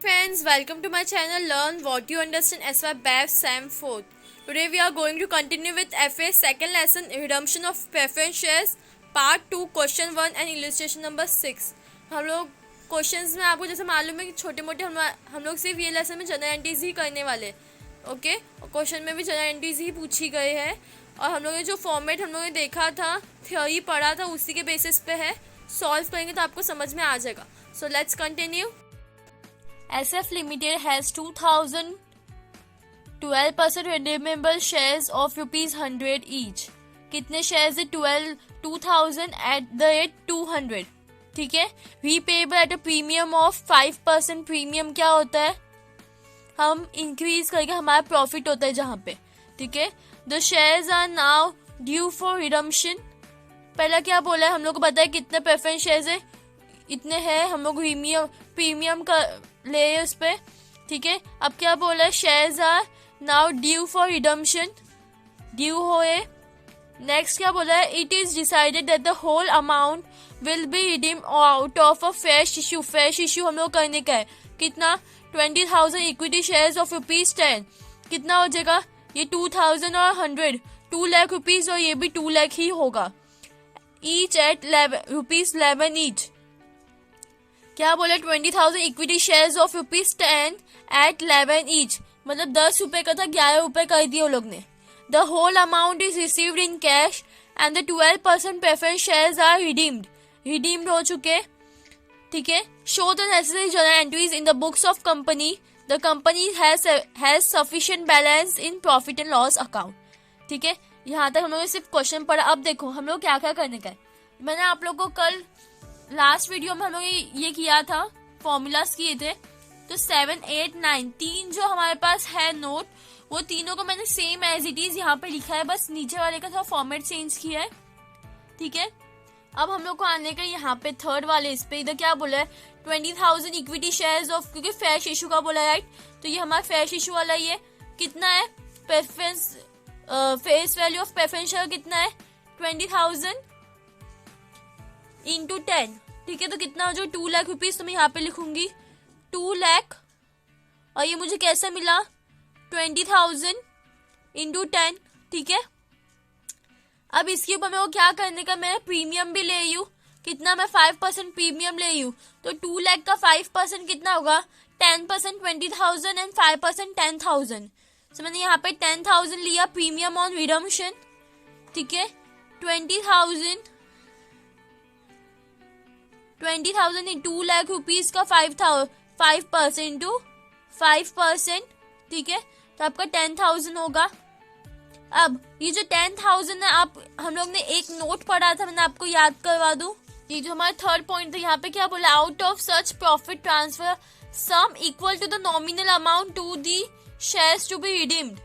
Friends, welcome to my channel Learn What You Understand SY BAF SAM 4th. Today we are going to continue with FA second lesson Redemption of Preference Shares Part 2 Question 1 and Illustration number 6. हम लोग questions में आपको जैसे मालूम है कि छोटे मोटे हम लोग सिर्फ ये लेसन में जनरल एंट्रीज ही करने वाले, ओके। और क्वेश्चन में भी जनरल एंट्रीज ही पूछी गई है और हम लोग ने जो फॉर्मेट हम लोग ने देखा था, थ्योरी पढ़ा था, उसी के बेसिस पे है। सॉल्व करेंगे तो आपको समझ में आ जाएगा। So let's continue. SF Limited has 2012% redeemable shares of ₹100 each. कितने शेयर्स है? 2000 at the rate 200. ठीक है। Repayable at a premium of 5%. Premium क्या होता है? हम इंक्रीज करके हमारा प्रॉफिट होता है जहाँ पे, ठीक है। The shares are now due for redemption. पहला क्या बोला है? हम लोग को पता है कितने प्रेफरेंस शेयर्स है, इतने हैं। हम लोग प्रीमियम का ले उस पे, ठीक है। अब क्या बोला है? Shares are now due for redemption, due होए। नेक्स्ट क्या बोला है? It is decided that the whole amount will be redeem out of a fresh issue. Fresh issue हम लोग करने का है। कितना? 20,000 इक्विटी शेयर्स ऑफ ₹10। कितना हो जाएगा? ये 2000 और 100, 2 लाख रुपीज, और ये भी 2 लाख ही होगा। Each at ₹11 each. क्या बोले? 20,000 equity shares of ₹10 at 11 each, मतलब 10 रुपए का था, 11 रुपए कर दिए वो लोग ने। The whole amount is received in cash and the 12% preference shares are redeemed हो चुके, ठीक है। Show the necessary journal entries in the books of company. The company has sufficient balance in profit and loss account, ठीक है। यहाँ तक हम लोग ने सिर्फ क्वेश्चन पढ़ा। अब देखो हम लोग क्या क्या करने का है। मैंने आप लोग को कल लास्ट वीडियो में हम लोग ये किया था, फॉर्मूलाज किए थे। तो 7, 8, 9 तीन जो हमारे पास है नोट, वो तीनों को मैंने सेम एज इट इज यहाँ पे लिखा है, बस नीचे वाले का थोड़ा फॉर्मेट चेंज किया है, ठीक है। अब हम लोग को आने का यहाँ पे थर्ड वाले इस पे, इधर क्या बोला है? 20,000 इक्विटी शेयर्स ऑफ, क्योंकि फ्रेश इशू का बोला है, राइट। तो ये हमारा फ्रेश इशू वाला ये कितना है? Preference face value of preference share कितना है? 20,000 इंटू 10, ठीक है। तो कितना हो जो 2 लाख रुपीज, तो मैं यहाँ पे लिखूंगी 2 लाख, और ये मुझे कैसे मिला? 20,000 इंटू 10, ठीक है। अब इसके ऊपर मेरे को क्या करने का? मैं प्रीमियम भी ले हूँ। कितना? मैं 5% प्रीमियम ले हूँ। तो 2 लाख का 5% कितना होगा? 10% 20,000 एंड 5% 10,000। तो मैंने यहाँ पे 10,000 लिया प्रीमियम ऑन रिडम्पशन, ठीक है। 20,000 इन 2 लाख रुपीज का 5% इंटू 5%, ठीक है। तो आपका 10,000 होगा। अब ये जो 10,000 है, आप हम लोग ने एक नोट पढ़ा था, मैंने आपको याद करवा दूं। ये जो हमारा थर्ड पॉइंट था, यहाँ पे क्या बोला? Out of such profit transfer sum equal to the nominal amount to the shares to be redeemed.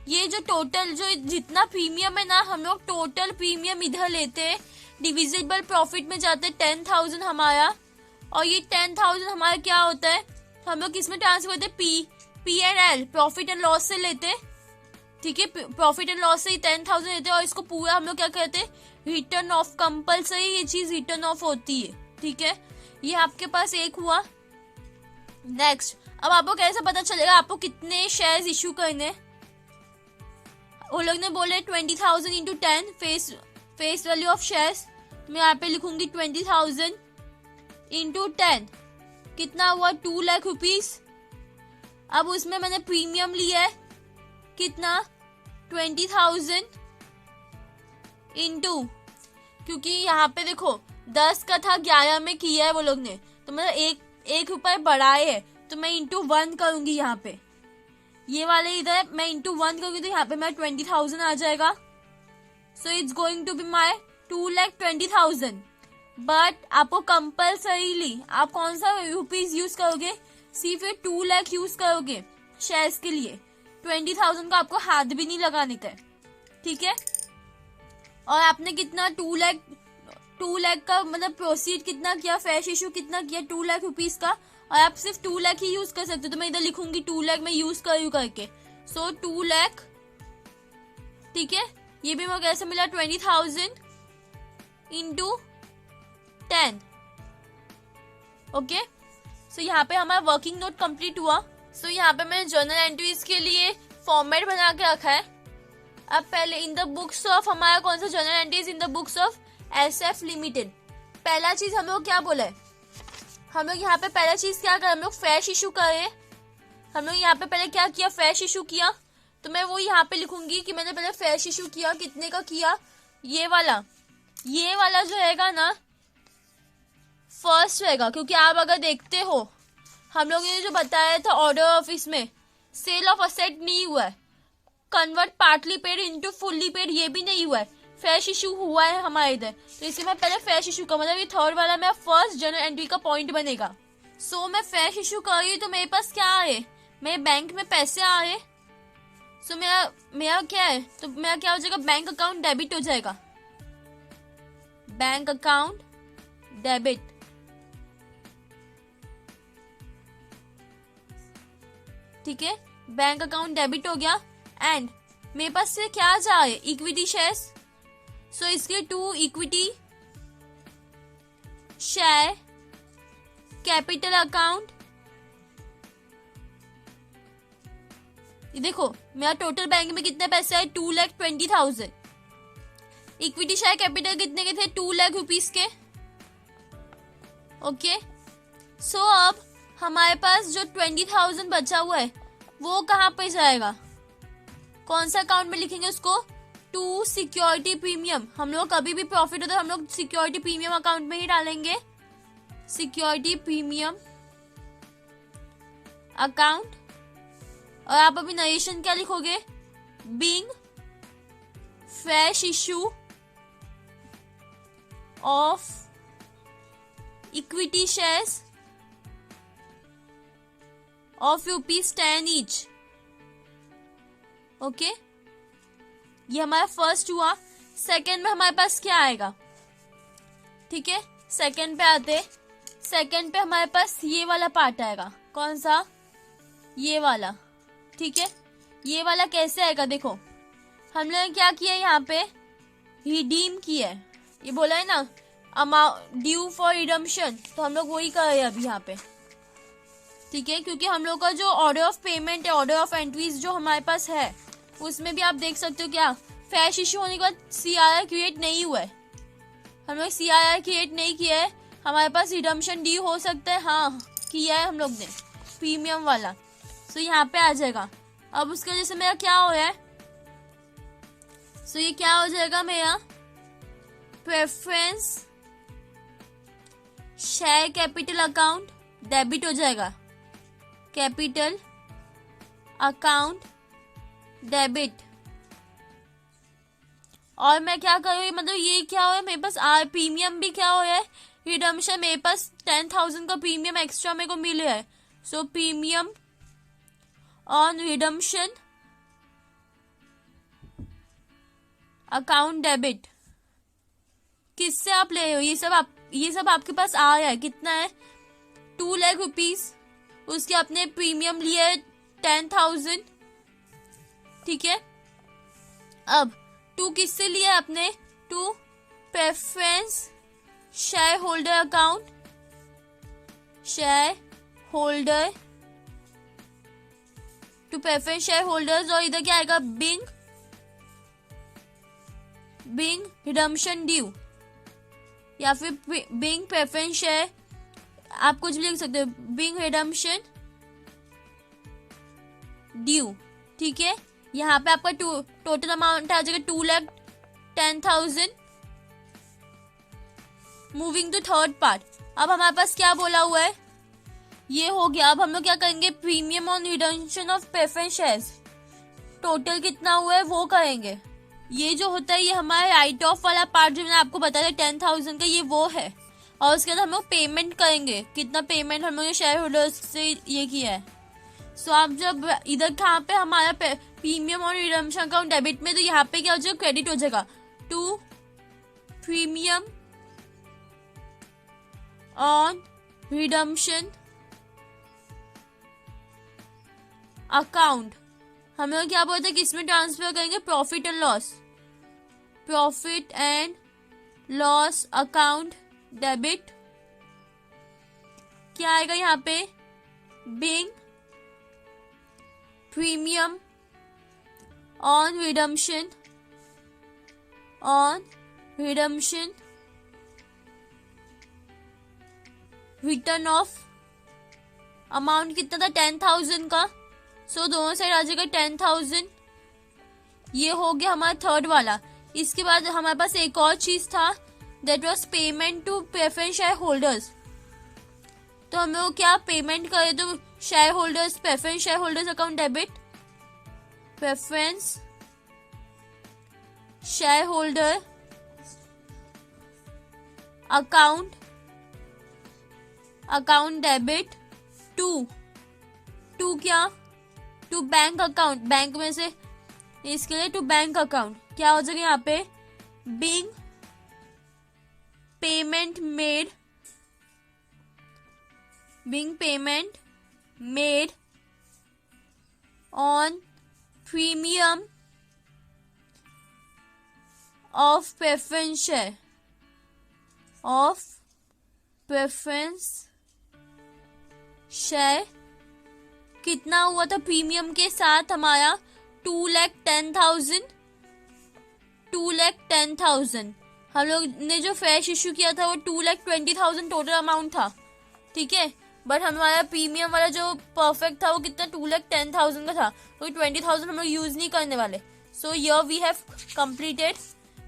ये जो टोटल जो जितना प्रीमियम है ना, हम लोग टोटल प्रीमियम इधर लेते हैं, डिविजिबल प्रॉफिट में जाते हैं 10,000 हमारा, और ये 10,000 हमारा क्या होता है? तो हम लोग किसमें ट्रांसफर करते हैं? P&L, प्रॉफिट एंड लॉस से लेते, ठीक है। प्रॉफिट एंड लॉस से ही 10,000 लेते हैं, और इसको पूरा हम लोग क्या कहते हैं? Return of. कंपल्सरी ये चीज रिटर्न ऑफ होती है, ठीक है। ये आपके पास एक हुआ। नेक्स्ट, अब आपको कैसे पता चलेगा आपको कितने शेयर्स इश्यू करने? वो लोग ने बोले 20,000 into 10 face value of shares. मैं यहाँ पे लिखूंगी 20,000 इंटू 10, कितना हुआ? 2 लाख रुपीज। अब उसमें मैंने प्रीमियम लिया है, कितना? 20,000 इंटू, क्योंकि यहाँ पे देखो 10 का था, 11 में किया है वो लोग ने, तो मतलब एक रुपए बढ़ाए है, तो मैं इंटू 1 करूंगी यहाँ पे। ये वाले इधर मैं इंटू 1 करूंगी, तो यहाँ पे मैं 20,000 आ जाएगा। So it's going to be my 2,20,000. But आपको कंपल्सरीली आप कौन सा रुपीज यूज करोगे? सिर्फ 2 लाख यूज करोगे शेयर्स के लिए। 20,000 का आपको हाथ भी नहीं लगाने का है, ठीक है। और आपने कितना? 2 लाख का मतलब प्रोसीड कितना किया? फ्रेश इशू कितना किया? 2 लाख रुपीज का, और आप सिर्फ 2 लाख ही यूज कर सकते हो। तो मैं इधर लिखूंगी 2 लाख मैं यूज करके। सो 2 लाख, ठीक है। ये भी मुझे कैसे मिला? 20,000 इंटू 10, ओके। सो सो यहाँ पे हमारा वर्किंग नोट कंप्लीट हुआ। सो यहाँ पे मैंने जर्नल एंट्रीज के लिए फॉर्मेट बना के रखा है। अब पहले इन द बुक्स ऑफ, हमारा कौन सा journal entries in the books of SF limited. पहला चीज हम लोग क्या बोला है, हम लोग यहाँ पे पहला चीज क्या करें, हम लोग फ्रेश इशू करें। हम लोग यहाँ पे पहले क्या किया, फ्रेश इशू किया। तो मैं वो यहाँ पे लिखूंगी कि मैंने पहले फ्रेश इशू किया, कितने का किया, ये वाला जो रहेगा ना फर्स्ट रहेगा। क्योंकि आप अगर देखते हो हम लोगों ने जो बताया था ऑर्डर ऑफिस में सेल ऑफ असेट नहीं हुआ है, convert partly paid into fully paid ये भी नहीं हुआ है, फ्रेश इशू हुआ है हमारे इधर। तो इसलिए मैं पहले फ्रेश इशू का मतलब ये थर्ड वाला मेरा फर्स्ट जर्नल एंट्री का पॉइंट बनेगा। सो मैं फ्रेश इशू कर रही हूँ तो मेरे पास क्या आ रहे, मेरे बैंक में पैसे आ रहे। सो मेरा क्या है, तो मेरा क्या हो जाएगा, बैंक अकाउंट डेबिट हो जाएगा, बैंक अकाउंट डेबिट। ठीक है, बैंक अकाउंट डेबिट हो गया। एंड मेरे पास से क्या जा रहा है, इक्विटी शेयर्स। सो इसके 2 इक्विटी शेयर कैपिटल अकाउंट। ये देखो मेरा टोटल बैंक में कितने पैसे है, 2,20,000। इक्विटी शेयर कैपिटल कितने के थे, 2 लाख रुपीस के। ओके, सो अब हमारे पास जो 20,000 बचा हुआ है वो कहाँ पे जाएगा, कौन सा अकाउंट में लिखेंगे उसको, टू सिक्योरिटी प्रीमियम। हम लोग कभी भी प्रॉफिट होता है हम लोग सिक्योरिटी प्रीमियम अकाउंट में ही डालेंगे, सिक्योरिटी प्रीमियम अकाउंट। और आप अभी नरेशन क्या लिखोगे, being fresh issue of equity shares of ₹10 each. Okay, ये हमारा फर्स्ट हुआ। सेकंड में हमारे पास क्या आएगा, ठीक है, सेकंड पे आते, सेकंड पे हमारे पास ये वाला पार्ट आएगा, कौन सा, ये वाला। ठीक है, ये वाला कैसे आएगा, देखो हम लोगों ने क्या किया यहाँ पे, रिडीम किया है, ये बोला है ना अमाउंट ड्यू फॉर रिडम्पशन, तो हम लोग वही कर रहे हैं अभी यहाँ पे। ठीक है, क्योंकि हम लोग का जो ऑर्डर ऑफ पेमेंट है, ऑर्डर ऑफ एंट्रीज जो हमारे पास है उसमें भी आप देख सकते हो क्या, फ्रेश इशू होने के बाद CRR क्रिएट नहीं हुआ है, हम लोग CRR क्रिएट नहीं किया है। हमारे पास रिडम्पशन ड्यू हो सकता है, हाँ किया है हम लोग ने, प्रीमियम वाला। सो यहाँ पे आ जाएगा। अब उसके वजह से मेरा क्या हो रहा है, सो ये क्या हो जाएगा, मेरा preference share capital account debit हो जाएगा, कैपिटल अकाउंट डेबिट। और मैं क्या करूँ, मतलब ये क्या हो रहा है मेरे पास, प्रीमियम भी क्या हो रहा है, रिडम्पशन मेरे पास 10,000 का प्रीमियम एक्स्ट्रा मेरे को मिल रहा है। सो premium on redemption account debit. किससे आप ले रहे हो, ये सब आपके पास आ रहा है, कितना है, 2 लाख रुपीस। उसके अपने प्रीमियम लिए 10,000। ठीक है, अब 2 किससे लिया अपने, 2 preference shareholder account, shareholder to preference shareholders. और इधर क्या आएगा, बिंग रिडम्पशन ड्यू या फिर बिंग प्रेफरेंस शेयर, आप कुछ भी लिख सकते हो, बिंग रिडम्पशन ड्यू। ठीक है, यहाँ पे आपका टोटल अमाउंट आ जाएगा 2,10,000। मूविंग टू थर्ड पार्ट, अब हमारे पास क्या बोला हुआ है, ये हो गया। अब हम लोग क्या करेंगे, premium on redemption of preference shares, total कितना हुआ है वो करेंगे। ये जो होता है ये हमारा राइट ऑफ वाला पार्ट जो मैंने आपको बताया 10,000 का, ये वो है। और उसके बाद हम लोग पेमेंट करेंगे, कितना पेमेंट हम लोग ने शेयर होल्डर्स से ये किया है। सो आप जब इधर कहाँ पे हमारा प्रीमियम और रिडम्पशन अकाउंट डेबिट में, तो यहाँ पे क्या हो जाएगा, क्रेडिट हो जाएगा to premium on redemption account. हम लोग क्या बोलते हैं, किसमें ट्रांसफर करेंगे, profit and loss, profit and loss account debit क्या आएगा यहाँ पे, being premium on redemption return of amount कितना था 10,000 का, सो दोनों साइड आ जाएगा 10,000। ये हो गया हमारा थर्ड वाला। इसके बाद हमारे पास एक और चीज था, that was payment to preference shareholders. तो हम लोग क्या पेमेंट करें, तो shareholders preference shareholders account debit, preference shareholder account debit to क्या, टू बैंक अकाउंट, बैंक में से इसके लिए टू बैंक अकाउंट। क्या हो जाएगा यहाँ पे, being payment made on premium of preference share कितना हुआ था प्रीमियम के साथ हमारा 2,10,000। हम लोग ने जो फ्रेश इश्यू किया था वो 2,20,000 टोटल अमाउंट था, ठीक है। बट हमारा प्रीमियम वाला जो परफेक्ट था वो कितना 2,10,000 का था, तो 20,000 हम लोग यूज नहीं करने वाले। So here we have completed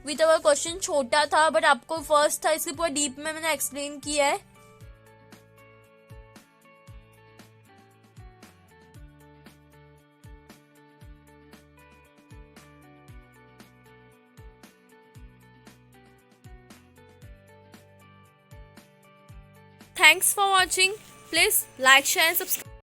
with our question. छोटा था बट आपको फर्स्ट था, इसके पूरा डीप में मैंने एक्सप्लेन किया है। Thanks for watching. Please like, share and subscribe.